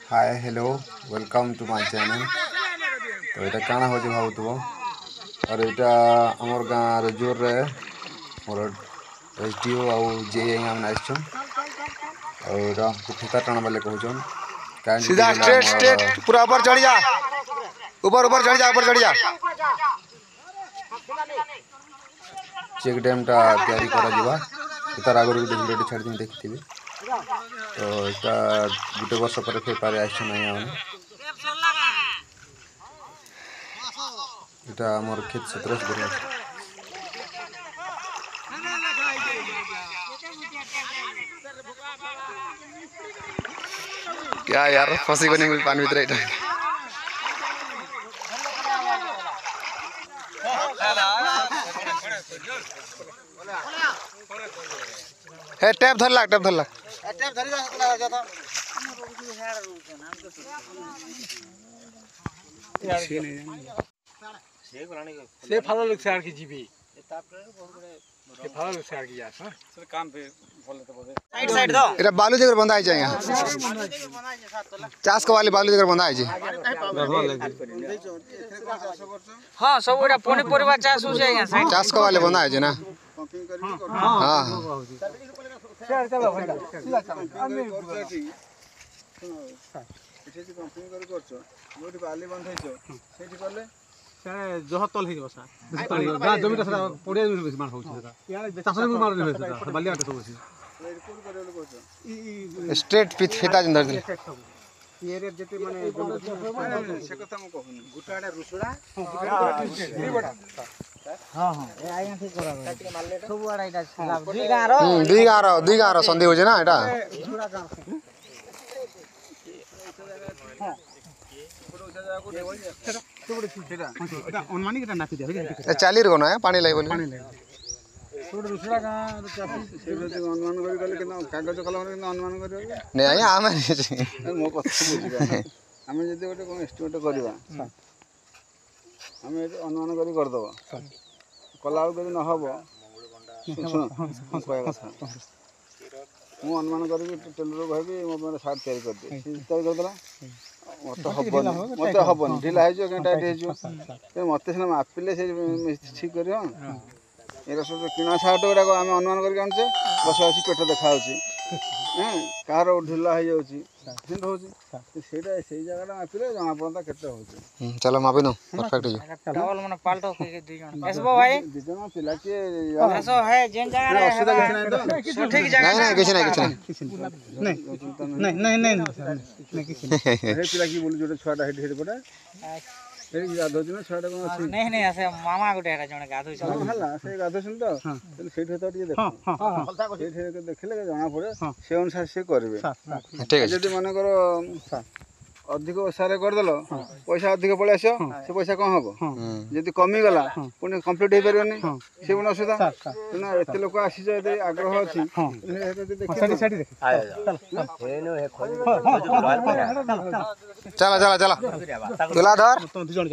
Hi hello welcome to my channel. तो ये काना हो भावुव और यहाँ आमर गाँव जोर रे मोर एसडीओ आउ जे मैंने आसछन और ठेका टाण बाले कहछन सीधा स्ट्रेट स्ट्रेट पूरा ऊपर चढ़ जा ऊपर ऊपर चढ़ जा ऊपर चढ़ जा। चेक डैम टा तैयारी करा जिबा तार आगर गोटे वीडियो छाड़ी देखी तो यहाँ गोटे वर्ष पर फिर पारे आसछन आज्ञा मैंने এটা আমার ক্ষেত 17 বছর क्या यार फंसी को नहीं पानी भीतर इटा हे टैप धर ला टैप धर ला टैप धरी जा तो से फल लोग सार की जीबी से फल लोग सार की यार सर काम पे बोले तो बोले साइड साइड दो एरा बालू जगह बंधा आइ जाएगा चास को वाली बालू जगह बंधा आइ जी हां सब एटा पनी परिवार चास हो जाएगा साइड चास को वाले बंधा आइ जे ना हां शेयर चलो भाई एठी कंपनी कर करछो जोटी बाली बंधाइछो सेठी करले सारे जह तल ही बसा गा जमीटा सारा पड़िया बेसी मान होछ सारा चास में मार होछ सारा बालिया के सब होछ रिकॉर्ड करेलो करछो स्ट्रेट फिता जिंदर दे ये रे जति माने से कथा म कहूनी गुटाडा रुसुडा हां हां ए आया ठीक करा सब आड़ा इटा दुई गाँव संधि होजे ना एटा अनुमानिक एटा नापी दे चाली रे कोना पानी लाई बोली छोड़ दूसरा गां चासी से अनुमान करि गले कि कागज कलम रे अनुमान करियो नहीं आया आमे मो कथा बुझिबा हम जदि गोटे कोन एस्टिमेट करबा हम अनुमान करि कर दबो कला जदि न हबो मु अनुमान करि टेलर कहबी मो पर सार्ट तैयारी कर दे तैयारी कर देला मत हबन ढिला है जो टाइट है जो मत सिना मापिले से ठीक करियो एरा सब किना सार्ट गुरा आम अनुमान करके आनछे बस आसी पेट देखा होची कार ढिला हो जाउची हिंद होची सेटा सेई जगह मापिले जना पड़ता केते होची चलो मापी नो परफेक्ट हो डबल मन पाल्टो के दुई जण एसबो भाई दि जण पिला के एसो है जेन जगह रे ठीक जगह नहीं किछ नहीं अरे पिला की बोली जोटे छुआटा हेड पड़ा एरी गाधो दिन छुआटा कोन अछि नहीं ऐसे मामा गुटे एटा जण गाधो छ हला से गाधो सुन तो सेठ तो टिके देख सेठ देखले जना पड़े से अनुसार से करबे ठीक है जदि मन करो अधिक सारे कर देलो पैसा अधिक पळे आसो से पैसा कम हबो जदि कमी गला पुनी कंप्लीट हे परबनी से पुनी असुविधा ना एते लोक आसी जे आग्रह अछि साइड साइड देख चला चला चला तुला धर तो दुई जण